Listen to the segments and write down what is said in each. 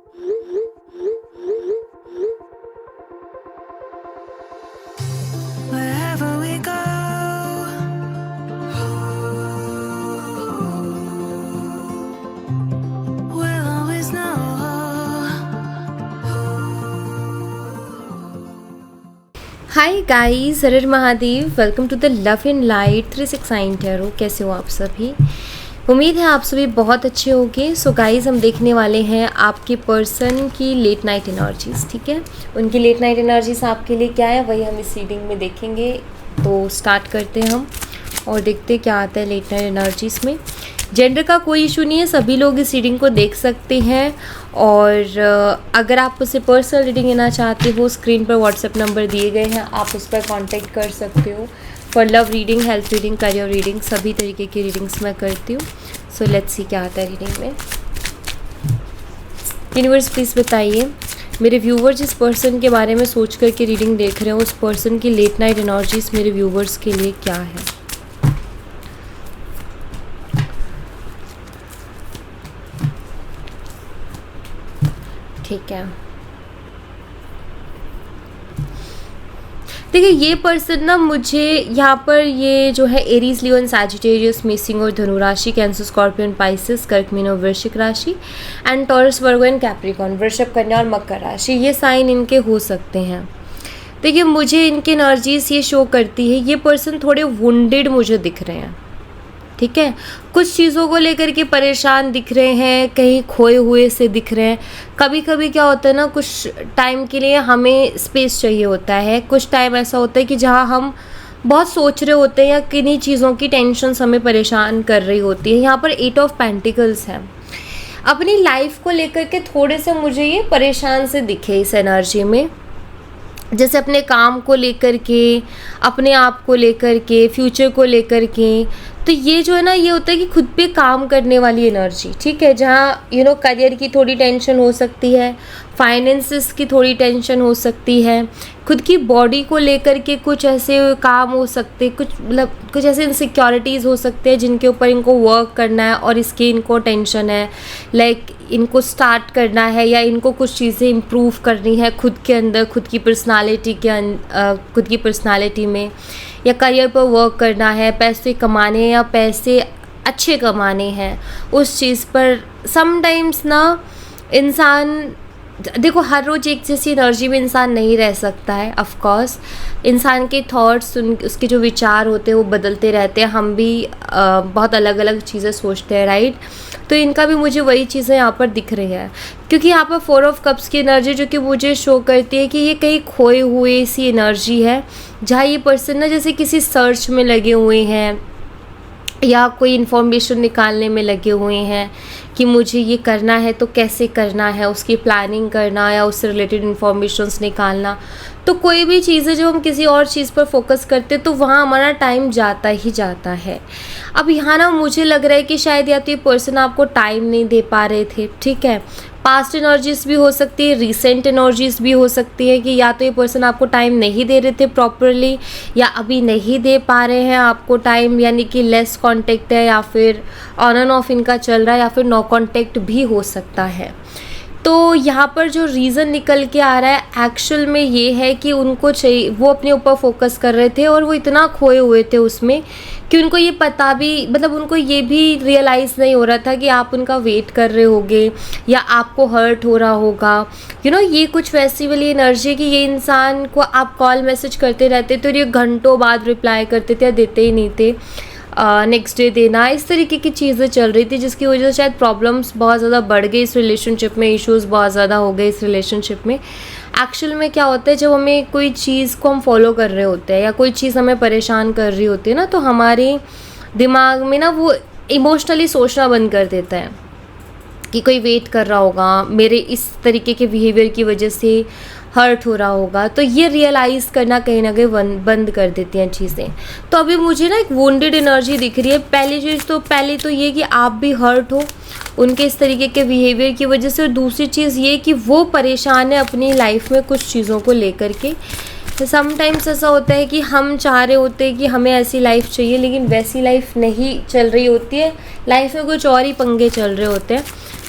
Wherever we go, we'll always know. Hi guys, Har Har Mahadev. Welcome to the love and light 369 tarot. कैसे हो आप सभी? उम्मीद है आप सभी बहुत अच्छे होंगे। सो गाइस, हम देखने वाले हैं आपके पर्सन की लेट नाइट एनर्जीज। ठीक है, उनकी लेट नाइट एनर्जीज आपके लिए क्या है वही हम इस रीडिंग में देखेंगे। तो स्टार्ट करते हैं हम और देखते क्या आता है लेट नाइट एनर्जीज में। जेंडर का कोई इशू नहीं है, सभी लोग इस रीडिंग को देख सकते हैं। और अगर आप उसे पर्सनल रीडिंग लेना चाहते हो, स्क्रीन पर व्हाट्सएप नंबर दिए गए हैं, आप उस पर कांटेक्ट कर सकते हो for love reading, health reading, career reading, सभी तरीके की रीडिंग्स मैं करती हूँ। सो लेट्स सी क्या आता है रीडिंग में। यूनिवर्स प्लीज़ बताइए मेरे व्यूवर्स जिस पर्सन के बारे में सोच करके रीडिंग देख रहे हो, उस पर्सन की लेट नाइट एनर्जीज मेरे व्यूवर्स के लिए क्या है। ठीक है, देखिए ये पर्सन ना मुझे यहाँ पर ये जो है Aries, Leo and Sagittarius, missing और धनु राशि, कैंसर, स्कॉर्पियन, पाइसेस, कर्क, मीन और वृश्चिक राशि and taurus, Virgo and Capricorn, वृषभ, कन्या और मकर राशि, ये साइन इनके हो सकते हैं। देखिए मुझे इनकी एनर्जीज ये शो करती है, ये पर्सन थोड़े वुंडेड मुझे दिख रहे हैं। ठीक है, कुछ चीज़ों को लेकर के परेशान दिख रहे हैं, कहीं खोए हुए से दिख रहे हैं। कभी कभी क्या होता है ना, कुछ टाइम के लिए हमें स्पेस चाहिए होता है। कुछ टाइम ऐसा होता है कि जहाँ हम बहुत सोच रहे होते हैं या किन्हीं चीज़ों की टेंशन हमें परेशान कर रही होती है। यहाँ पर 8 ऑफ पेंटिकल्स है। अपनी लाइफ को लेकर के थोड़े से मुझे ये परेशान से दिखे इस एनर्जी में, जैसे अपने काम को लेकर के, अपने आप को लेकर के, फ्यूचर को लेकर के। तो ये जो है ना, ये होता है कि खुद पे काम करने वाली एनर्जी। ठीक है, जहाँ करियर की थोड़ी टेंशन हो सकती है, फाइनेंसेस की थोड़ी टेंशन हो सकती है, खुद की बॉडी को लेकर के कुछ ऐसे काम हो सकते, कुछ ऐसे इनसिक्योरिटीज़ हो सकते हैं जिनके ऊपर इनको वर्क करना है और इसकी इनको टेंशन है। लाइक इनको स्टार्ट करना है या इनको कुछ चीज़ें इम्प्रूव करनी है खुद के अंदर, खुद की पर्सनालिटी में, या करियर पर वर्क करना है, पैसे कमाने या पैसे अच्छे कमाने हैं, उस चीज़ पर। समटाइम्स ना इंसान, देखो हर रोज़ एक जैसी एनर्जी में इंसान नहीं रह सकता है। ऑफ कोर्स इंसान के थॉट्स, उसके जो विचार होते हैं वो बदलते रहते हैं। हम भी बहुत अलग अलग चीज़ें सोचते हैं, राइट। तो इनका भी मुझे वही चीज़ें यहाँ पर दिख रही हैं, क्योंकि यहाँ पर 4 ऑफ कप्स की एनर्जी जो कि मुझे शो करती है कि ये कहीं खोए हुए सी एनर्जी है, जहाँ ये पर्सन ना जैसे किसी सर्च में लगे हुए हैं या कोई इन्फॉर्मेशन निकालने में लगे हुए हैं कि मुझे ये करना है तो कैसे करना है, उसकी प्लानिंग करना या उससे रिलेटेड इन्फॉर्मेशंस निकालना। तो कोई भी चीज़ है जो हम किसी और चीज़ पर फोकस करते तो वहाँ हमारा टाइम जाता ही जाता है। अब यहाँ ना मुझे लग रहा है कि शायद या तो ये पर्सन आपको टाइम नहीं दे पा रहे थे। ठीक है, पास्ट एनर्जीज भी हो सकती है, रिसेंट एनर्जीज भी हो सकती है कि या तो ये पर्सन आपको टाइम नहीं दे रहे थे प्रॉपरली, या अभी नहीं दे पा रहे हैं आपको टाइम, यानी कि लेस कांटेक्ट है, या फिर ऑन एंड ऑफ इनका चल रहा है, या फिर नो कांटेक्ट भी हो सकता है। तो यहाँ पर जो रीज़न निकल के आ रहा है एक्चुअल में ये है कि उनको चाहिए, वो अपने ऊपर फोकस कर रहे थे और वो इतना खोए हुए थे उसमें कि उनको ये पता भी, मतलब उनको ये भी रियलाइज़ नहीं हो रहा था कि आप उनका वेट कर रहे होगे या आपको हर्ट हो रहा होगा। ये कुछ वैसी वाली एनर्जी कि ये इंसान को आप कॉल मैसेज करते रहते तो ये घंटों बाद रिप्लाई करते थे या देते ही नहीं थे, नेक्स्ट डे देना, इस तरीके की चीज़ें चल रही थी, जिसकी वजह से शायद प्रॉब्लम्स बहुत ज़्यादा बढ़ गई इस रिलेशनशिप में, इश्यूज़ बहुत ज़्यादा हो गए इस रिलेशनशिप में। एक्चुअल में क्या होता है, जब हमें कोई चीज़ को हम फॉलो कर रहे होते हैं या कोई चीज़ हमें परेशान कर रही होती है ना, तो हमारे दिमाग में ना वो इमोशनली सोचना बंद कर देता है कि कोई वेट कर रहा होगा, मेरे इस तरीके के बिहेवियर की वजह से हर्ट हो रहा होगा। तो ये रियलाइज़ करना कहीं ना कहीं बंद कर देती हैं चीज़ें। तो अभी मुझे ना एक वोंडेड एनर्जी दिख रही है। पहली तो ये कि आप भी हर्ट हो उनके इस तरीके के बिहेवियर की वजह से, और दूसरी चीज़ ये कि वो परेशान है अपनी लाइफ में कुछ चीज़ों को लेकर के। समटाइम्स ऐसा होता है कि हम चाह रहे होते हैं कि हमें ऐसी लाइफ चाहिए, लेकिन वैसी लाइफ नहीं चल रही होती है, लाइफ में कुछ और ही पंगे चल रहे होते हैं।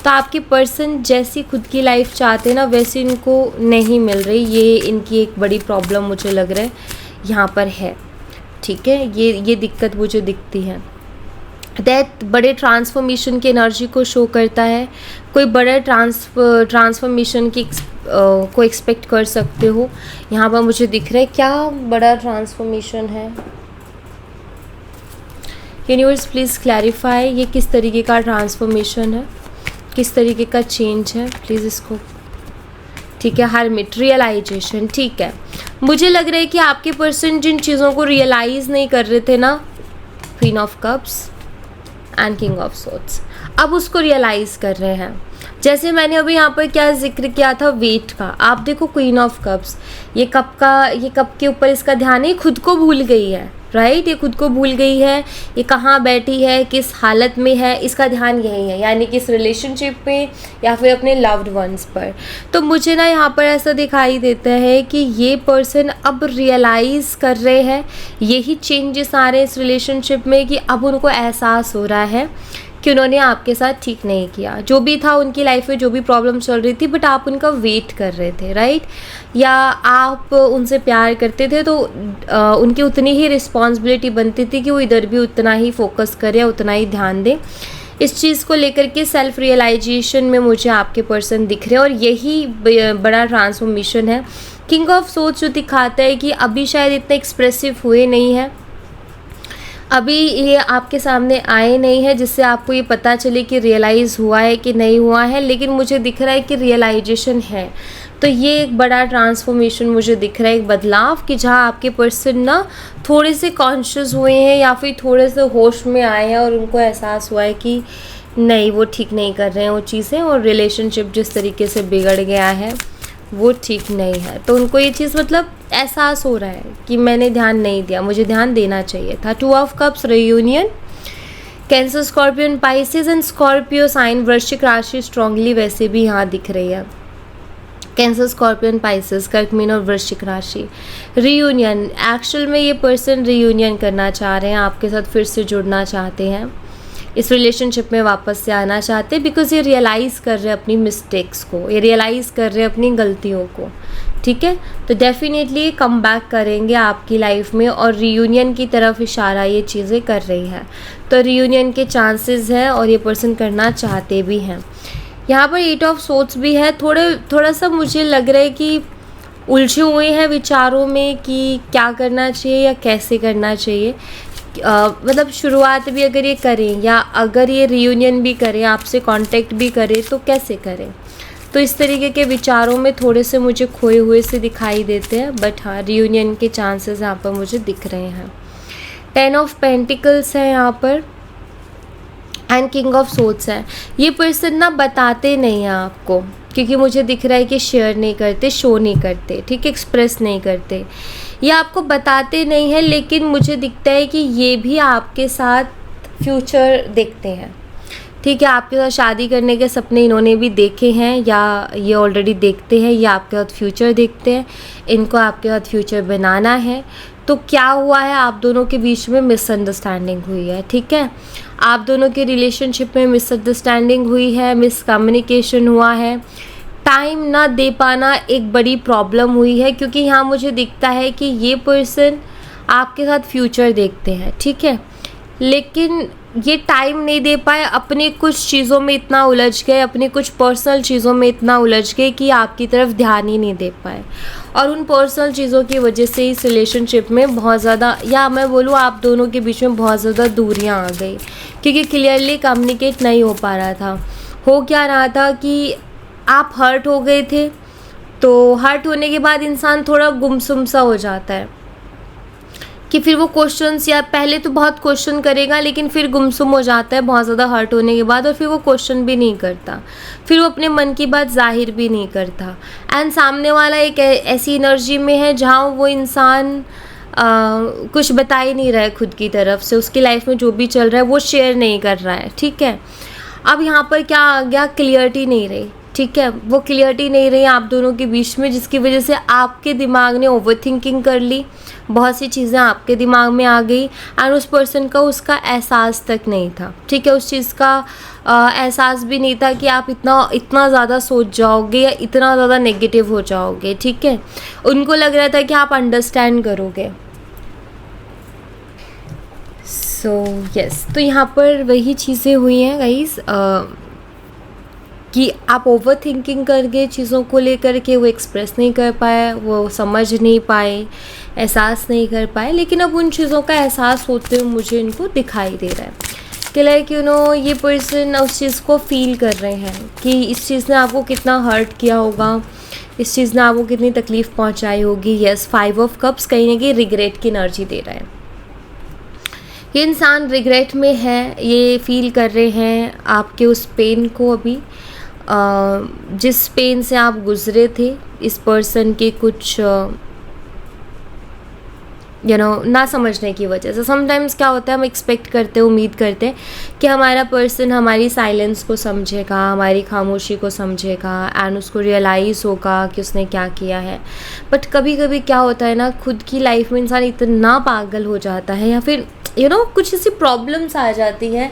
तो आपके पर्सन जैसी खुद की लाइफ चाहते हैं ना वैसी इनको नहीं मिल रही। ये इनकी एक बड़ी प्रॉब्लम मुझे लग रहा है यहाँ पर है, ठीक है। ये दिक्कत मुझे दिखती है। डेथ बड़े ट्रांसफॉर्मेशन की एनर्जी को शो करता है। कोई बड़ा ट्रांसफॉर्मेशन की को एक्सपेक्ट कर सकते हो। यहाँ पर मुझे दिख रहा है क्या बड़ा ट्रांसफॉर्मेशन है। यूनिवर्स प्लीज़ क्लैरिफाई ये किस तरीके का ट्रांसफॉर्मेशन है, किस तरीके का चेंज है, प्लीज़ इसको। ठीक है, हर्मिट, रियलाइजेशन, ठीक है। मुझे लग रहा है कि आपके पर्सन जिन चीज़ों को रियलाइज़ नहीं कर रहे थे ना, queen of cups and king of swords, अब उसको रियलाइज़ कर रहे हैं। जैसे मैंने अभी यहाँ पर क्या जिक्र किया था वेट का, आप देखो क्वीन ऑफ कप्स, ये कप के ऊपर इसका ध्यान है, खुद को भूल गई है, राइट। ये खुद को भूल गई है, ये कहाँ बैठी है, किस हालत में है, इसका ध्यान यही है, यानी कि इस रिलेशनशिप में या फिर अपने लव्ड वंस पर। तो मुझे ना यहाँ पर ऐसा दिखाई देता है कि ये पर्सन अब रियलाइज़ कर रहे हैं, यही चेंजेस आ रहे हैं इस रिलेशनशिप में कि अब उनको एहसास हो रहा है कि उन्होंने आपके साथ ठीक नहीं किया। जो भी था उनकी लाइफ में, जो भी प्रॉब्लम चल रही थी, बट आप उनका वेट कर रहे थे, राइट। या आप उनसे प्यार करते थे तो उनकी उतनी ही रिस्पॉन्सिबिलिटी बनती थी कि वो इधर भी उतना ही फोकस करें, उतना ही ध्यान दें। इस चीज़ को लेकर के सेल्फ रियलाइजेशन में मुझे आपके पर्सन दिख रहे हैं और यही बड़ा ट्रांसफॉर्मेशन है। किंग ऑफ सोर्ड्स जो दिखाता है कि अभी शायद इतने एक्सप्रेसिव हुए नहीं हैं, अभी ये आपके सामने आए नहीं है जिससे आपको ये पता चले कि रियलाइज़ हुआ है कि नहीं हुआ है, लेकिन मुझे दिख रहा है कि रियलाइजेशन है। तो ये एक बड़ा ट्रांसफॉर्मेशन मुझे दिख रहा है, एक बदलाव, कि जहाँ आपके पर्सन ना थोड़े से कॉन्शियस हुए हैं या फिर थोड़े से होश में आए हैं और उनको एहसास हुआ है कि नहीं, वो ठीक नहीं कर रहे हैं वो चीज़ें, और रिलेशनशिप जिस तरीके से बिगड़ गया है वो ठीक नहीं है। तो उनको ये चीज़ मतलब एहसास हो रहा है कि मैंने ध्यान नहीं दिया, मुझे ध्यान देना चाहिए था। 2 of cups, reunion, cancer, scorpion, pisces and scorpio sign, वृश्चिक राशि स्ट्रांगली वैसे भी यहाँ दिख रही है। कैंसर, स्कॉर्पियन, पाइसेस, कर्क, मीन और वृश्चिक राशि। रियूनियन, एक्चुअल में ये पर्सन रियूनियन करना चाह रहे हैं, आपके साथ फिर से जुड़ना चाहते हैं, इस रिलेशनशिप में वापस से आना चाहते हैं, बिकॉज ये रियलाइज़ कर रहे हैं अपनी मिस्टेक्स को, ये रियलाइज़ कर रहे हैं अपनी गलतियों को, ठीक है। तो डेफिनेटली ये कम बैक करेंगे आपकी लाइफ में और रियूनियन की तरफ इशारा ये चीज़ें कर रही है। तो रियूनियन के चांसेस हैं और ये पर्सन करना चाहते भी हैं। यहाँ पर 8 ऑफ सोर्ड्स भी है। थोड़ा सा मुझे लग रहा है कि उलझे हुए हैं विचारों में कि क्या करना चाहिए या कैसे करना चाहिए। मतलब शुरुआत भी अगर ये करें या अगर ये रियूनियन भी करें, आपसे कांटेक्ट भी करें, तो कैसे करें। तो इस तरीके के विचारों में थोड़े से मुझे खोए हुए से दिखाई देते हैं, बट हाँ, रियूनियन के चांसेस यहाँ पर मुझे दिख रहे हैं। 10 ऑफ पेंटिकल्स है यहाँ पर एंड किंग ऑफ सोर्ड्स है। ये पर्सन ना बताते नहीं हैं आपको, क्योंकि मुझे दिख रहा है कि शेयर नहीं करते, शो नहीं करते, ठीक है, एक्सप्रेस नहीं करते, ये आपको बताते नहीं हैं, लेकिन मुझे दिखता है कि ये भी आपके साथ फ्यूचर देखते हैं, ठीक है। आपके साथ शादी करने के सपने इन्होंने भी देखे हैं या ये ऑलरेडी देखते हैं, या आपके साथ फ्यूचर देखते हैं, इनको आपके साथ फ्यूचर बनाना है। तो क्या हुआ है, आप दोनों के बीच में मिसअंडरस्टैंडिंग हुई है, ठीक है। आप दोनों के रिलेशनशिप में मिसअंडरस्टैंडिंग हुई है, मिसकम्युनिकेशन हुआ है, टाइम ना दे पाना एक बड़ी प्रॉब्लम हुई है, क्योंकि यहाँ मुझे दिखता है कि ये पर्सन आपके साथ फ्यूचर देखते हैं, ठीक है, लेकिन ये टाइम नहीं दे पाए, अपनी कुछ चीज़ों में इतना उलझ गए, अपनी कुछ पर्सनल चीज़ों में इतना उलझ गए कि आपकी तरफ ध्यान ही नहीं दे पाए। और उन पर्सनल चीज़ों की वजह से इस रिलेशनशिप में बहुत ज़्यादा, या मैं बोलूँ आप दोनों के बीच में बहुत ज़्यादा दूरियां आ गई, क्योंकि क्लियरली कम्युनिकेट नहीं हो पा रहा था। हो क्या रहा था कि आप हर्ट हो गए थे, तो हर्ट होने के बाद इंसान थोड़ा गुमसुम सा हो जाता है कि फिर वो क्वेश्चंस, या पहले तो बहुत क्वेश्चन करेगा लेकिन फिर गुमसुम हो जाता है बहुत ज़्यादा हर्ट होने के बाद, और फिर वो क्वेश्चन भी नहीं करता, फिर वो अपने मन की बात जाहिर भी नहीं करता। एंड सामने वाला एक ऐसी एनर्जी में है जहाँ वो इंसान कुछ बता ही नहीं रहा है खुद की तरफ से, उसकी लाइफ में जो भी चल रहा है वो शेयर नहीं कर रहा है, ठीक है। अब यहाँ पर क्या आ गया, क्लियरिटी नहीं रही, ठीक है, वो क्लियरिटी नहीं रही आप दोनों के बीच में, जिसकी वजह से आपके दिमाग ने ओवरथिंकिंग कर ली, बहुत सी चीज़ें आपके दिमाग में आ गई एंड उस पर्सन का उसका एहसास तक नहीं था। ठीक है, उस चीज़ का एहसास भी नहीं था कि आप इतना ज़्यादा सोच जाओगे या इतना ज़्यादा नेगेटिव हो जाओगे। ठीक है, उनको लग रहा था कि आप अंडरस्टैंड करोगे। सो यस, तो यहाँ पर वही चीज़ें हुई हैं गाइस, कि आप ओवर थिंकिंग करके चीज़ों को लेकर के वो एक्सप्रेस नहीं कर पाए, वो समझ नहीं पाए, एहसास नहीं कर पाए। लेकिन अब उन चीज़ों का एहसास होते हुए मुझे इनको दिखाई दे रहा है कि लाइक ये पर्सन उस चीज़ को फील कर रहे हैं कि इस चीज़ ने आपको कितना हर्ट किया होगा, इस चीज़ ने आपको कितनी तकलीफ़ पहुंचाई होगी। यस, 5 ऑफ कप्स कहीं ना कहीं रिग्रेट की एनर्जी दे रहा है। ये इंसान रिग्रेट में है, ये फील कर रहे हैं आपके उस पेन को अभी, जिस पेन से आप गुजरे थे इस पर्सन के कुछ ना समझने की वजह से। समटाइम्स क्या होता है, हम एक्सपेक्ट करते हैं, उम्मीद करते हैं कि हमारा पर्सन हमारी साइलेंस को समझेगा, हमारी खामोशी को समझेगा एंड उसको रियलाइज़ होगा कि उसने क्या किया है। बट कभी कभी क्या होता है ना, खुद की लाइफ में इंसान इतना पागल हो जाता है या फिर कुछ ऐसी प्रॉब्लम्स आ जाती है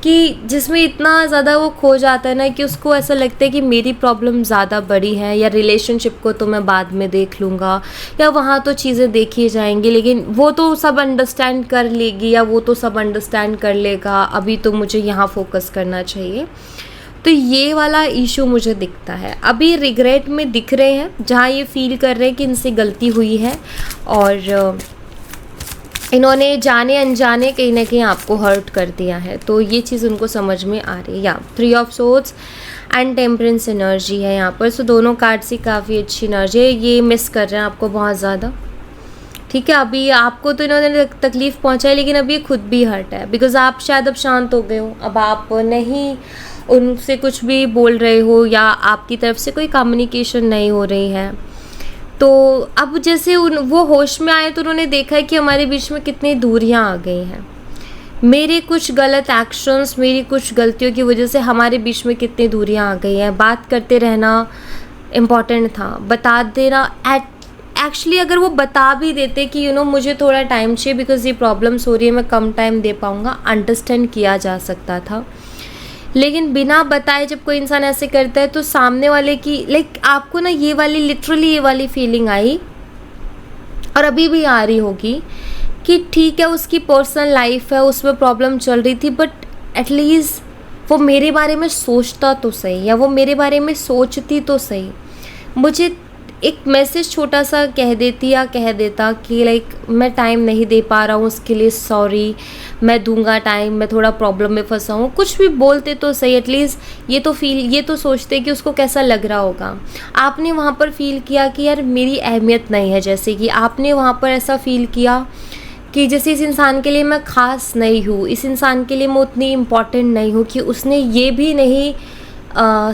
कि जिसमें इतना ज़्यादा वो खो जाता है ना कि उसको ऐसा लगता है कि मेरी प्रॉब्लम ज़्यादा बड़ी है, या रिलेशनशिप को तो मैं बाद में देख लूँगा, या वहाँ तो चीज़ें देखी जाएंगी, लेकिन वो तो सब अंडरस्टैंड कर लेगी या वो तो सब अंडरस्टैंड कर लेगा, अभी तो मुझे यहाँ फोकस करना चाहिए। तो ये वाला इशू मुझे दिखता है, अभी रिग्रेट में दिख रहे हैं, जहाँ ये फील कर रहे हैं कि इनसे गलती हुई है और इन्होंने जाने अनजाने कहीं ना कहीं आपको हर्ट कर दिया है। तो ये चीज़ उनको समझ में आ रही है। या 3 of swords and temperance energy है यहाँ पर। सो दोनों कार्ड से काफ़ी अच्छी एनर्जी है। ये मिस कर रहे हैं आपको बहुत ज़्यादा। ठीक है, अभी आपको तो इन्होंने तकलीफ़ पहुँचाई, लेकिन अभी खुद भी हर्ट है, बिकॉज़ आप शायद अब शांत हो गए हो, अब आप नहीं उनसे कुछ भी बोल रहे हो या आपकी तरफ से कोई कम्युनिकेशन नहीं हो रही है। तो अब जैसे वो होश में आए तो उन्होंने देखा है कि हमारे बीच में कितनी दूरियां आ गई हैं। मेरे कुछ गलत एक्शंस, मेरी कुछ गलतियों की वजह से हमारे बीच में कितनी दूरियां आ गई हैं। बात करते रहना इम्पॉर्टेंट था, बता देना। एक्चुअली अगर वो बता भी देते कि मुझे थोड़ा टाइम चाहिए बिकॉज ये प्रॉब्लम्स हो रही है, मैं कम टाइम दे पाऊँगा, अंडरस्टैंड किया जा सकता था। लेकिन बिना बताए जब कोई इंसान ऐसे करता है तो सामने वाले की आपको ना लिटरली ये वाली फीलिंग आई और अभी भी आ रही होगी कि ठीक है, उसकी पर्सनल लाइफ है, उसमें प्रॉब्लम चल रही थी, बट एटलीस्ट वो मेरे बारे में सोचता तो सही, या वो मेरे बारे में सोचती तो सही, मुझे एक मैसेज छोटा सा कह देती या कह देता कि मैं टाइम नहीं दे पा रहा हूँ, उसके लिए सॉरी, मैं दूंगा टाइम, मैं थोड़ा प्रॉब्लम में फंसा हूँ, कुछ भी बोलते तो सही। एटलीस्ट ये तो सोचते कि उसको कैसा लग रहा होगा। आपने वहाँ पर फील किया कि यार मेरी अहमियत नहीं है, जैसे कि आपने वहाँ पर ऐसा फील किया कि जैसे इस इंसान के लिए मैं ख़ास नहीं हूँ, इस इंसान के लिए मैं उतनी इम्पॉर्टेंट नहीं हूँ कि उसने ये भी नहीं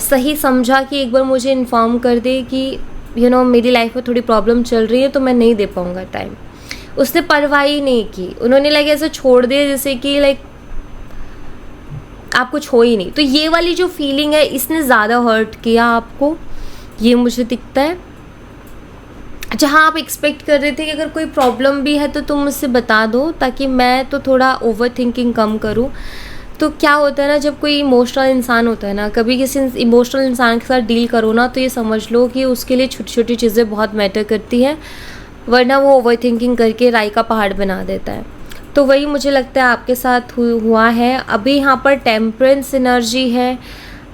सही समझा कि एक बार मुझे इन्फॉर्म कर दे कि मेरी लाइफ में थोड़ी प्रॉब्लम चल रही है तो मैं नहीं दे पाऊँगा टाइम। उसने परवाह ही नहीं की, उन्होंने ऐसे छोड़ दिया जैसे कि आप कुछ हो ही नहीं। तो ये वाली जो फीलिंग है, इसने ज़्यादा हर्ट किया आपको, ये मुझे दिखता है। जहाँ आप एक्सपेक्ट कर रहे थे कि अगर कोई प्रॉब्लम भी है तो तुम मुझसे बता दो ताकि मैं तो थोड़ा ओवर थिंकिंग कम करूँ। तो क्या होता है ना, जब कोई इमोशनल इंसान होता है ना, कभी किसी इमोशनल इंसान के साथ डील करो ना, तो ये समझ लो कि उसके लिए छोटी छोटी चीज़ें बहुत मैटर करती हैं, वरना वो ओवर थिंकिंग करके राई का पहाड़ बना देता है। तो वही मुझे लगता है आपके साथ हुआ है। अभी यहाँ पर टेम्परेंस एनर्जी है,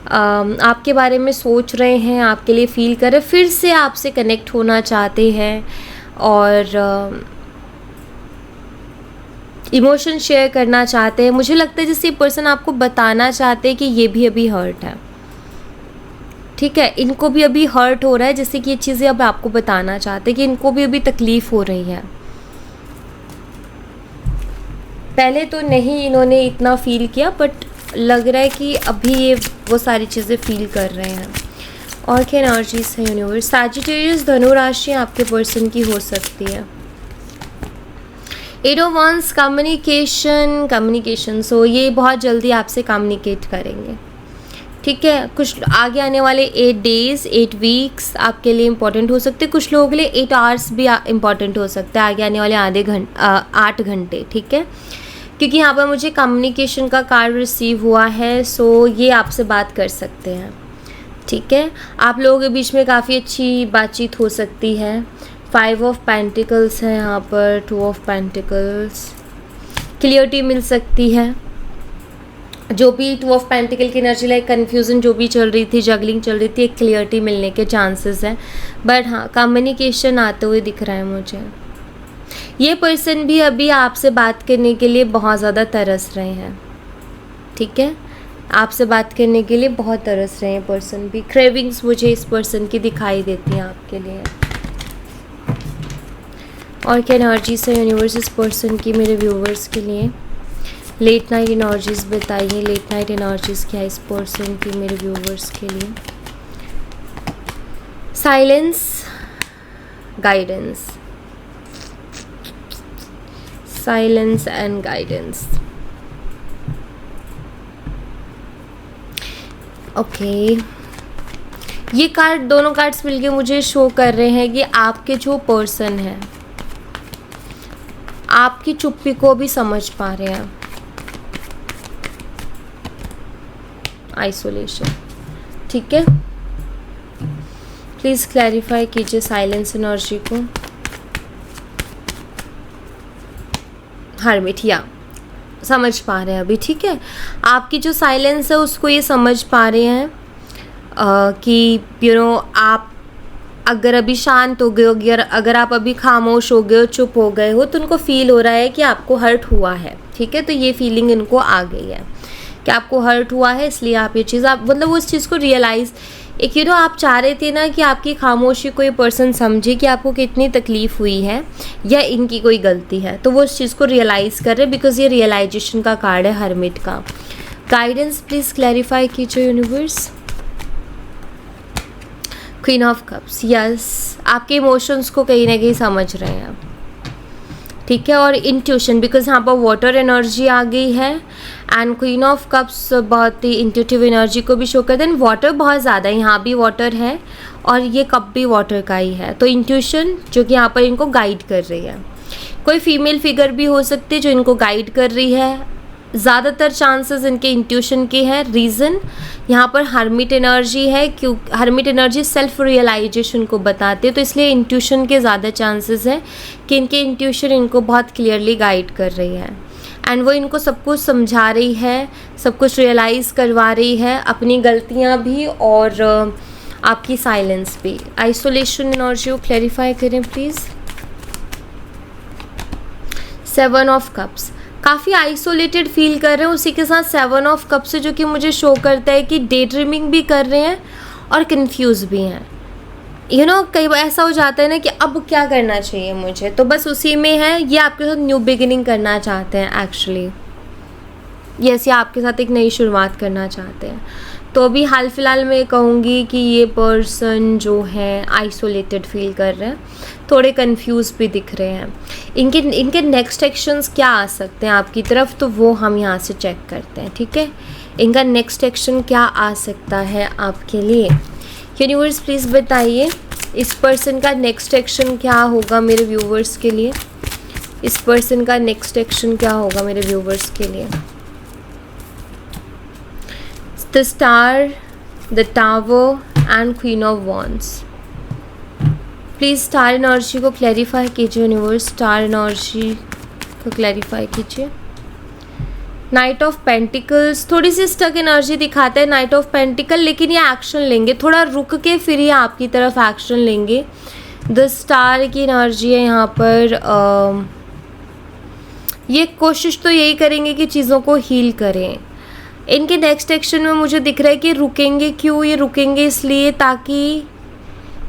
आपके बारे में सोच रहे हैं, आपके लिए फील कर रहे हैं, फिर से आपसे कनेक्ट होना चाहते हैं और इमोशन शेयर करना चाहते हैं। मुझे लगता है जैसे ये पर्सन आपको बताना चाहते हैं कि ये भी अभी हर्ट है। ठीक है, इनको भी अभी हर्ट हो रहा है, जैसे कि ये चीज़ें अब आपको बताना चाहते हैं कि इनको भी अभी तकलीफ़ हो रही है। पहले तो नहीं इन्होंने इतना फील किया, बट लग रहा है कि अभी ये वो सारी चीज़ें फील कर रहे हैं। और क्या एनर्जीज है यूनिवर्स? सैजिटेरियस, धनु राशि आपके पर्सन की हो सकती है। 8 ऑफ वंस, कम्युनिकेशन। सो ये बहुत जल्दी आपसे कम्युनिकेट करेंगे। ठीक है। कुछ आगे आने वाले 8 डेज़ 8 वीक्स आपके लिए इम्पॉर्टेंट हो सकते हैं, कुछ लोगों के लिए 8 आवर्स भी इम्पॉर्टेंट हो सकता है, आगे आने वाले 8 घंटे, ठीक है। क्योंकि यहाँ पर मुझे कम्युनिकेशन का कार्ड रिसीव हुआ है, सो ये आपसे बात कर सकते हैं, ठीक है। आप लोगों के बीच में काफ़ी अच्छी बातचीत हो सकती है। 5 ऑफ पेंटिकल्स है यहाँ पर, 2 ऑफ पेंटिकल्स, क्लियरिटी मिल सकती है। जो भी 2 ऑफ पेंटिकल की एनर्जी लाइक कन्फ्यूज़न जो भी चल रही थी, जगलिंग चल रही थी, एक क्लियरिटी मिलने के चांसेस हैं। बट हाँ, कम्युनिकेशन आते हुए दिख रहा है मुझे। ये पर्सन भी अभी आपसे बात करने के लिए बहुत ज़्यादा तरस रहे हैं, ठीक है। आपसे बात करने के लिए बहुत तरस रहे हैं पर्सन भी। क्रेविंग्स मुझे इस पर्सन की दिखाई देती हैं आपके लिए। और क्या एनर्जीज है यूनिवर्स इस पर्सन की मेरे व्यूवर्स के लिए? लेट नाइट एनर्जीज बताइए, लेट नाइट एनर्जीज क्या है इस पर्सन की मेरे व्यूवर्स के लिए? Silence, guidance, silence and guidance. Okay, ये कार्ड, दोनों कार्ड्स मिलके मुझे शो कर रहे हैं कि आपके जो पर्सन है आपकी चुप्पी को भी समझ पा रहे हैं। आइसोलेशन, ठीक है। प्लीज़ क्लैरिफाई कीजिए साइलेंस एनर्जी को। हर्मिट, या समझ पा रहे हैं अभी, ठीक है। आपकी जो साइलेंस है उसको ये समझ पा रहे हैं कि आप अगर अभी शांत हो गए हो, अगर आप अभी खामोश हो गए हो, चुप हो गए हो, तो उनको फील हो रहा है कि आपको हर्ट हुआ है, ठीक है। तो ये फीलिंग इनको आ गई है कि आपको हर्ट हुआ है, इसलिए आप ये चीज़, आप मतलब उस चीज़ को रियलाइज़, एक आप चाह रहे थे ना कि आपकी खामोशी कोई पर्सन समझे कि आपको कितनी तकलीफ़ हुई है या इनकी कोई गलती है, तो वो उस चीज़ को रियलाइज़ कर रहे हैं, बिकॉज ये रियलाइजेशन का कार्ड है हर्मिट का। गाइडेंस प्लीज़ क्लैरिफाई कीजिए universe. Queen of cups, yes, आपके इमोशंस को कहीं ना कहीं समझ रहे हैं, ठीक है। और इंट्यूशन, बिकॉज यहाँ पर वाटर एनर्जी आ गई है एंड क्वीन ऑफ कप्स बहुत ही इंट्यूटिव एनर्जी को भी शो करते हैं। वाटर बहुत ज़्यादा है, यहाँ भी वाटर है और ये कप भी वाटर का ही है, तो इंट्यूशन जो कि यहाँ पर इनको गाइड कर रही है। कोई फीमेल फिगर भी हो सकती है जो इनको गाइड कर रही है। ज़्यादातर चांसेस इनके इंट्यूशन के हैं। रीज़न यहाँ पर हर्मिट एनर्जी है, क्यों हर्मिट एनर्जी सेल्फ रियलाइजेशन को बताते हैं, तो इसलिए इंट्यूशन के ज़्यादा चांसेस हैं कि इनके इंट्यूशन इनको बहुत क्लियरली गाइड कर रही है एंड वो इनको सब कुछ समझा रही है, सब कुछ रियलाइज़ करवा रही है, अपनी गलतियाँ भी और आपकी साइलेंस भी। आइसोलेशन एनर्जी को क्लैरिफाई करें प्लीज़। 7 ऑफ कप्स, काफ़ी आइसोलेटेड फील कर रहे हैं, उसी के साथ 7 ऑफ कप से जो कि मुझे शो करता है कि डे ड्रीमिंग भी कर रहे हैं और कंफ्यूज भी हैं। कई बार ऐसा हो जाता है ना कि अब क्या करना चाहिए मुझे, तो बस उसी में है। ये आपके साथ न्यू बिगिनिंग करना चाहते हैं एक्चुअली, यस, ये आपके साथ एक नई शुरुआत करना चाहते हैं। तो अभी हाल फिलहाल मैं कहूँगी कि ये पर्सन जो है आइसोलेटेड फील कर रहे हैं, थोड़े कंफ्यूज भी दिख रहे हैं। इनके नेक्स्ट एक्शंस क्या आ सकते हैं आपकी तरफ, तो वो हम यहाँ से चेक करते हैं, ठीक है। इनका नेक्स्ट एक्शन क्या आ सकता है आपके लिए? यूनिवर्स प्लीज़ बताइए इस पर्सन का नेक्स्ट एक्शन क्या होगा मेरे व्यूवर्स के लिए। इस पर्सन का नेक्स्ट एक्शन क्या होगा मेरे व्यूवर्स के लिए? The star, the tower and queen of wands. Please star energy को क्लैरिफाई कीजिए यूनिवर्स, स्टार एनर्जी को क्लैरिफाई कीजिए। नाइट ऑफ पेंटिकल्स, थोड़ी सी स्टक एनर्जी दिखाता है नाइट ऑफ पेंटिकल, लेकिन ये एक्शन लेंगे, थोड़ा रुक के फिर ये आपकी तरफ एक्शन लेंगे। द स्टार की एनर्जी है यहाँ पर। ये कोशिश तो यही करेंगे कि चीज़ों को हील करें। इनके नेक्स्ट एक्शन में मुझे दिख रहा है कि रुकेंगे क्यों, ये रुकेंगे इसलिए ताकि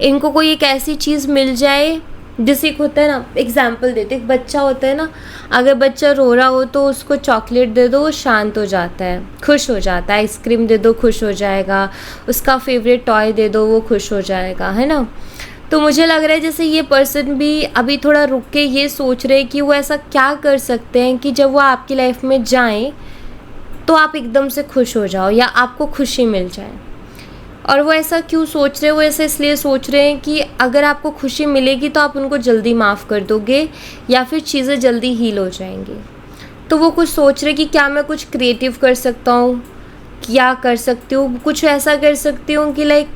इनको कोई एक ऐसी चीज़ मिल जाए, जैसे एक होता है ना, एग्जाम्पल देते, एक बच्चा होता है ना, अगर बच्चा रो रहा हो तो उसको चॉकलेट दे दो, वो शांत हो जाता है, खुश हो जाता है। आइसक्रीम दे दो, खुश हो जाएगा। उसका फेवरेट टॉय दे दो, वो खुश हो जाएगा, है ना। तो मुझे लग रहा है जैसे ये पर्सन भी अभी थोड़ा रुक के ये सोच रहे हैं कि वो ऐसा क्या कर सकते हैं कि जब वो आपकी लाइफ में जाएं तो आप एकदम से खुश हो जाओ या आपको खुशी मिल जाए। और वो ऐसा क्यों सोच रहे हैं? वो ऐसा इसलिए सोच रहे हैं कि अगर आपको खुशी मिलेगी तो आप उनको जल्दी माफ़ कर दोगे या फिर चीज़ें जल्दी हील हो जाएंगी। तो वो कुछ सोच रहे कि क्या मैं कुछ क्रिएटिव कर सकता हूँ, क्या कर सकती हूँ, कुछ ऐसा कर सकती हूँ कि लाइक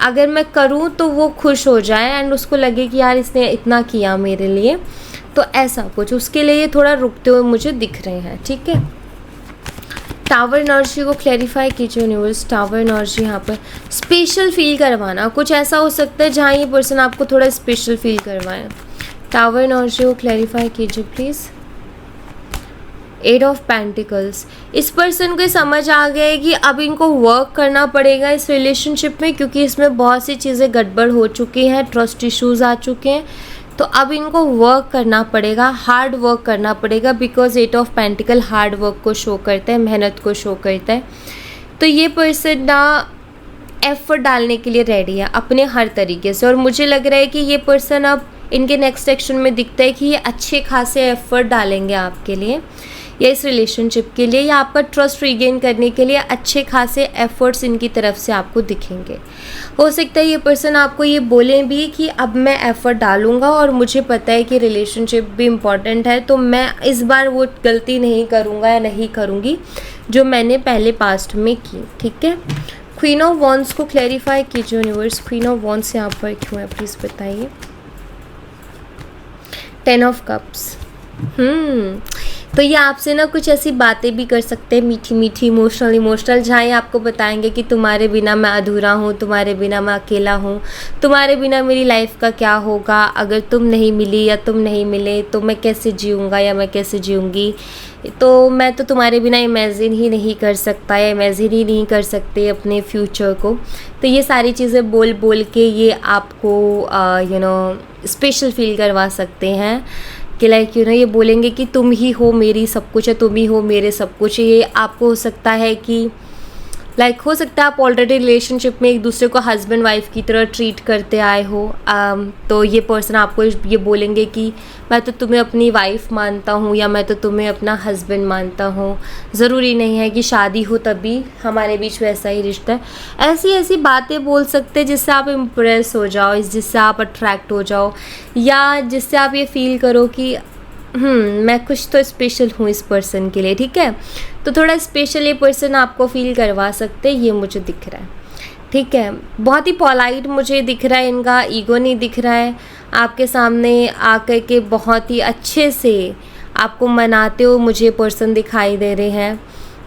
अगर मैं करूँ तो वो खुश हो जाए एंड उसको लगे कि यार इसने इतना किया मेरे लिए। तो ऐसा कुछ उसके लिए ये थोड़ा रुकते हुए मुझे दिख रहे हैं। ठीक है, टावर एनर्जी को क्लैरिफाई कीजिए यूनिवर्स। टावर एनर्जी यहाँ पर स्पेशल फील करवाना, कुछ ऐसा हो सकता है जहाँ ये पर्सन आपको थोड़ा स्पेशल फील करवाए। टावर एनर्जी को क्लैरिफाई कीजिए प्लीज़। 8 ऑफ पेंटिकल्स, इस पर्सन को समझ आ गया है कि अब इनको वर्क करना पड़ेगा इस रिलेशनशिप में, क्योंकि इसमें बहुत सी चीज़ें गड़बड़ हो चुकी हैं, ट्रस्ट इश्यूज आ चुके हैं। तो अब इनको वर्क करना पड़ेगा, हार्ड वर्क करना पड़ेगा, because 8 of pentacle hard work को शो करता है, मेहनत को शो करता है। तो ये पर्सन ना एफर्ट डालने के लिए रेडी है अपने हर तरीके से, और मुझे लग रहा है कि ये पर्सन अब इनके नेक्स्ट एक्शन में दिखता है कि ये अच्छे खासे एफर्ट डालेंगे आपके लिए या इस रिलेशनशिप के लिए, या आपका ट्रस्ट रीगेन करने के लिए अच्छे खासे एफर्ट्स इनकी तरफ से आपको दिखेंगे। हो सकता है ये पर्सन आपको ये बोले भी कि अब मैं एफर्ट डालूंगा और मुझे पता है कि रिलेशनशिप भी इम्पॉर्टेंट है, तो मैं इस बार वो गलती नहीं करूँगा या नहीं करूँगी जो मैंने पहले पास्ट में की। ठीक है, क्वीन ऑफ वॉन्ड्स को क्लैरिफाई कीजिए यूनिवर्स। क्वीन ऑफ वॉन्ड्स यहाँ पर क्यों है प्लीज़ बताइए। 10 ऑफ कप्स, तो ये आपसे ना कुछ ऐसी बातें भी कर सकते हैं, मीठी मीठी, इमोशनल, जहाँ ये आपको बताएंगे कि तुम्हारे बिना मैं अधूरा हूँ, तुम्हारे बिना मैं अकेला हूँ, तुम्हारे बिना मेरी लाइफ का क्या होगा, अगर तुम नहीं मिली या तुम नहीं मिले तो मैं कैसे जीऊँगा या मैं कैसे जीऊँगी, तो मैं तो तुम्हारे बिना इमेजिन ही नहीं कर सकता या इमेजिन ही नहीं कर सकते अपने फ्यूचर को। तो ये सारी चीज़ें बोल बोल के ये आपको स्पेशल फील करवा सकते हैं कि लाइक ये बोलेंगे कि तुम ही हो मेरी सब कुछ है, तुम ही हो मेरे सब कुछ। ये आपको हो सकता है कि हो सकता है आप ऑलरेडी रिलेशनशिप में एक दूसरे को हस्बैंड वाइफ की तरह ट्रीट करते आए हो। तो ये पर्सन आपको ये बोलेंगे कि मैं तो तुम्हें अपनी वाइफ मानता हूँ या मैं तो तुम्हें अपना हस्बैंड मानता हूँ, ज़रूरी नहीं है कि शादी हो तभी हमारे बीच वैसा ही रिश्ता है। ऐसी ऐसी बातें बोल सकते हैं जिससे आप इम्प्रेस हो जाओ, जिससे आप अट्रैक्ट हो जाओ, या जिससे आप ये फील करो कि मैं कुछ तो स्पेशल हूँ इस पर्सन के लिए। ठीक है, तो थोड़ा स्पेशल ये पर्सन आपको फील करवा सकते, ये मुझे दिख रहा है। ठीक है, बहुत ही पॉलाइट मुझे दिख रहा है, इनका ईगो नहीं दिख रहा है। आपके सामने आकर के बहुत ही अच्छे से आपको मनाते हुए मुझे पर्सन दिखाई दे रहे हैं,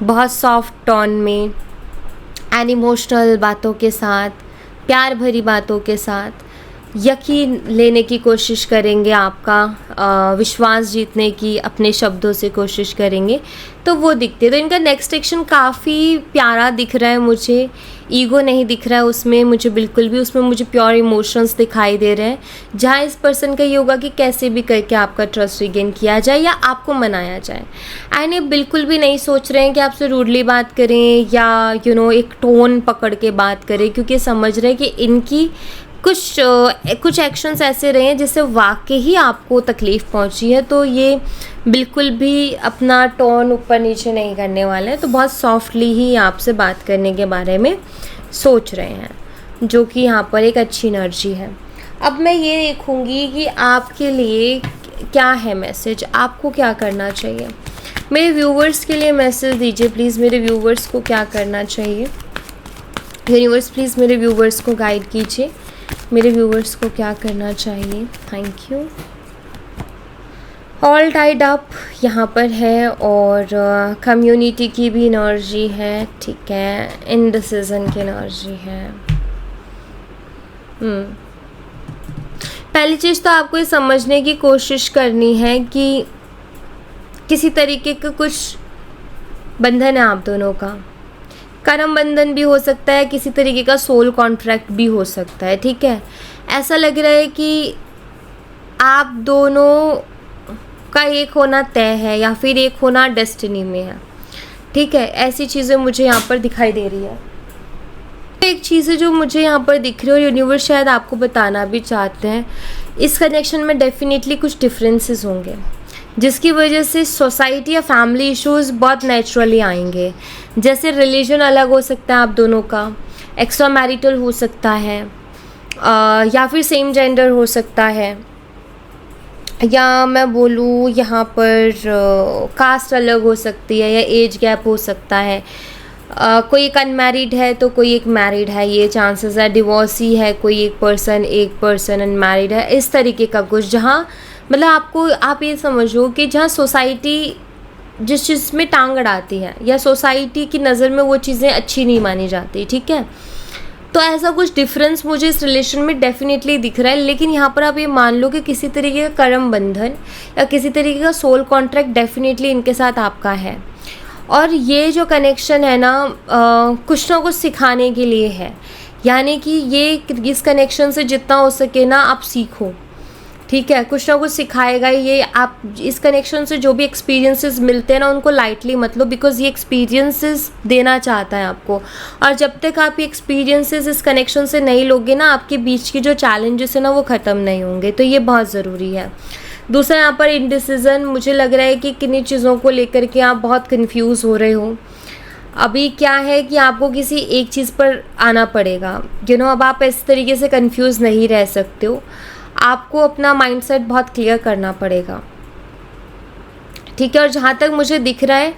बहुत सॉफ्ट टोन में एंड इमोशनल बातों के साथ, प्यार भरी बातों के साथ यकीन लेने की कोशिश करेंगे, आपका विश्वास जीतने की अपने शब्दों से कोशिश करेंगे, तो वो दिखते। तो इनका नेक्स्ट एक्शन काफ़ी प्यारा दिख रहा है मुझे, ईगो नहीं दिख रहा है उसमें मुझे बिल्कुल भी, उसमें मुझे प्योर इमोशंस दिखाई दे रहे हैं, जहाँ इस पर्सन का ये होगा कि कैसे भी करके आपका ट्रस्ट रिगेन किया जाए या आपको मनाया जाए। एंड ये बिल्कुल भी नहीं सोच रहे हैं कि आपसे रूडली बात करें या एक टोन पकड़ के बात करें, क्योंकि समझ रहे हैं कि इनकी कुछ एक्शंस ऐसे रहे हैं जिससे वाकई ही आपको तकलीफ़ पहुंची है। तो ये बिल्कुल भी अपना टोन ऊपर नीचे नहीं करने वाले हैं, तो बहुत सॉफ्टली ही आपसे बात करने के बारे में सोच रहे हैं, जो कि यहाँ पर एक अच्छी एनर्जी है। अब मैं ये देखूँगी कि आपके लिए क्या है मैसेज, आपको क्या करना चाहिए। मेरे व्यूवर्स के लिए मैसेज दीजिए प्लीज़, मेरे व्यूवर्स को क्या करना चाहिए। यूनिवर्स प्लीज़ मेरे व्यूवर्स को गाइड कीजिए, मेरे व्यूवर्स को क्या करना चाहिए। Thank you. All tied up यहाँ पर है और कम्युनिटी की भी एनर्जी है। ठीक है, इनडिसीजन की एनर्जी है। पहली चीज़ तो आपको ये समझने की कोशिश करनी है कि किसी तरीके का कुछ बंधन है आप दोनों का, कर्म बंधन भी हो सकता है, किसी तरीके का सोल कॉन्ट्रैक्ट भी हो सकता है। ठीक है, ऐसा लग रहा है कि आप दोनों का एक होना तय है या फिर एक होना डेस्टिनी में है। ठीक है, ऐसी चीज़ें मुझे यहाँ पर दिखाई दे रही है। एक चीज़ है जो मुझे यहाँ पर दिख रही है और यूनिवर्स शायद आपको बताना भी चाहते हैं, इस कनेक्शन में डेफिनेटली कुछ डिफरेंसेस होंगे। जिसकी वजह से सोसाइटी या फैमिली इश्यूज़ बहुत नेचुरली आएंगे। जैसे रिलीजन अलग हो सकता है आप दोनों का, एक्स्ट्रा मैरिटल हो सकता है, या फिर सेम जेंडर हो सकता है, या मैं बोलूँ यहाँ पर कास्ट अलग हो सकती है, या एज गैप हो सकता है। कोई एक अनमैरिड है तो कोई एक मैरिड है, ये चांसेस है। डिवोर्सी है कोई एक पर्सन अनमैरिड है, इस तरीके का कुछ, जहाँ मतलब आप ये समझो कि जहाँ सोसाइटी जिस चीज़ में टांग अड़ाती है या सोसाइटी की नज़र में वो चीज़ें अच्छी नहीं मानी जाती, ठीक है। तो ऐसा कुछ डिफरेंस मुझे इस रिलेशन में डेफिनेटली दिख रहा है। लेकिन यहाँ पर आप ये मान लो कि किसी तरीके का कर्म बंधन या किसी तरीके का सोल कॉन्ट्रैक्ट डेफिनेटली इनके साथ आपका है। और ये जो कनेक्शन है ना, कुछ ना कुछ सिखाने के लिए है। यानी कि ये इस कनेक्शन से जितना हो सके ना आप सीखो, ठीक है। कुछ ना कुछ सिखाएगा ये। आप इस कनेक्शन से जो भी एक्सपीरियंसेस मिलते हैं ना, उनको लाइटली मत लो, बिकॉज ये एक्सपीरियंसेस देना चाहता है आपको। और जब तक आप ये एक्सपीरियंसेस इस कनेक्शन से नहीं लोगे ना, आपके बीच की जो चैलेंजेस है ना वो ख़त्म नहीं होंगे। तो ये बहुत ज़रूरी है। दूसरा, यहाँ पर इनडिसीजन, मुझे लग रहा है कि किन्हीं चीज़ों को लेकर के आप बहुत कन्फ्यूज़ हो रहे हो। अभी क्या है कि आपको किसी एक चीज़ पर आना पड़ेगा, अब आप इस तरीके से कन्फ्यूज़ नहीं रह सकते हो। आपको अपना माइंडसेट बहुत क्लियर करना पड़ेगा, ठीक है। और जहाँ तक मुझे दिख रहा है,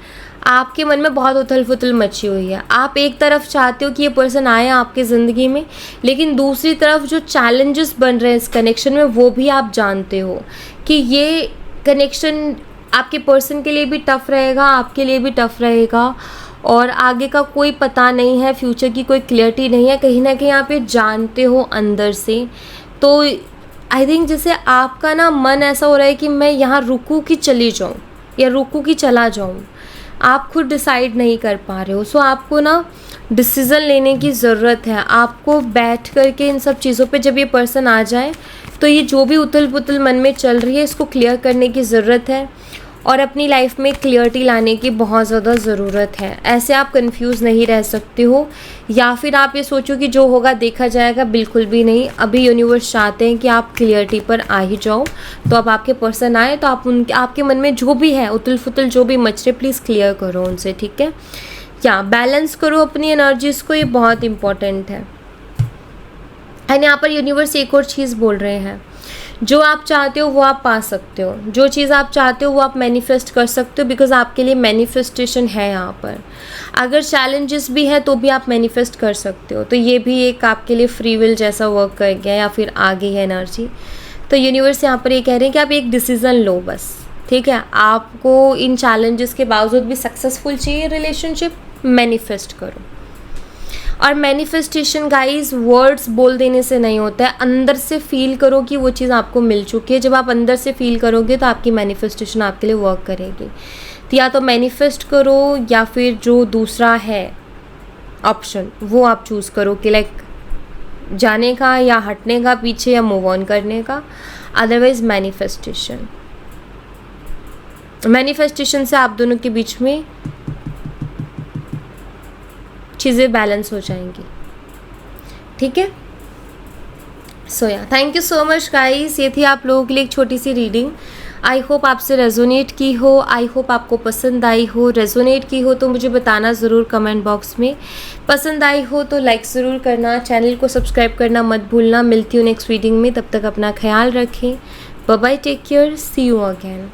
आपके मन में बहुत उथल पुथल मची हुई है। आप एक तरफ चाहते हो कि ये पर्सन आए आपकी ज़िंदगी में, लेकिन दूसरी तरफ जो चैलेंजेस बन रहे हैं इस कनेक्शन में, वो भी आप जानते हो कि ये कनेक्शन आपके पर्सन के लिए भी टफ़ रहेगा, आपके लिए भी टफ़ रहेगा, और आगे का कोई पता नहीं है, फ्यूचर की कोई क्लियरिटी नहीं है। कहीं ना कहीं आप ये जानते हो अंदर से। तो आई थिंक जैसे आपका ना मन ऐसा हो रहा है कि मैं यहाँ रुकूँ कि चली जाऊँ, या रुकूँ कि चला जाऊँ, आप खुद डिसाइड नहीं कर पा रहे हो। सो आपको ना डिसीज़न लेने की ज़रूरत है। आपको बैठ कर के इन सब चीज़ों पे जब ये पर्सन आ जाए, तो ये जो भी उथल पुथल मन में चल रही है, इसको क्लियर करने की ज़रूरत है। और अपनी लाइफ में क्लियरिटी लाने की बहुत ज़्यादा ज़रूरत है। ऐसे आप कंफ्यूज नहीं रह सकते हो, या फिर आप ये सोचो कि जो होगा देखा जाएगा, बिल्कुल भी नहीं। अभी यूनिवर्स चाहते हैं कि आप क्लियरिटी पर आ ही जाओ। तो अब आपके पर्सन आए तो आपके मन में जो भी है उथल फुथल जो भी मच रहे, प्लीज़ क्लियर करो उनसे, ठीक है। या बैलेंस करो अपनी एनर्जीज़ को, ये बहुत इंपॉर्टेंट है। एंड यहाँ पर यूनिवर्स एक और चीज़ बोल रहे हैं, जो आप चाहते हो वो आप पा सकते हो, जो चीज़ आप चाहते हो वो आप मैनिफेस्ट कर सकते हो, बिकॉज आपके लिए मैनिफेस्टेशन है यहाँ पर। अगर चैलेंजेस भी है तो भी आप मैनिफेस्ट कर सकते हो। तो ये भी एक आपके लिए फ्री विल जैसा वर्क कर गया, या फिर आ गई है एनर्जी। तो यूनिवर्स यहाँ पर ये कह रहे हैं कि आप एक डिसीज़न लो बस, ठीक है। आपको इन चैलेंजेस के बावजूद भी सक्सेसफुल चाहिए रिलेशनशिप, मैनिफेस्ट करो। और मैनिफेस्टेशन गाइस वर्ड्स बोल देने से नहीं होता है, अंदर से फील करो कि वो चीज़ आपको मिल चुकी है। जब आप अंदर से फील करोगे तो आपकी मैनिफेस्टेशन आपके लिए वर्क करेगी। तो या तो मैनिफेस्ट करो, या फिर जो दूसरा है ऑप्शन वो आप चूज़ करो कि लाइक जाने का या हटने का पीछे, या मूव ऑन करने का। अदरवाइज मैनिफेस्टेशन से आप दोनों के बीच में चीज़ें बैलेंस हो जाएंगी, ठीक है। सो या thank you so much guys, ये थी आप लोगों के लिए एक छोटी सी रीडिंग। आई होप आपसे रेजोनेट की हो, आई होप आपको पसंद आई हो। रेजोनेट की हो तो मुझे बताना ज़रूर कमेंट बॉक्स में। पसंद आई हो तो लाइक ज़रूर करना, चैनल को सब्सक्राइब करना मत भूलना। मिलती हूँ नेक्स्ट रीडिंग में, तब तक अपना ख्याल रखें। Bye bye, take care, see you again.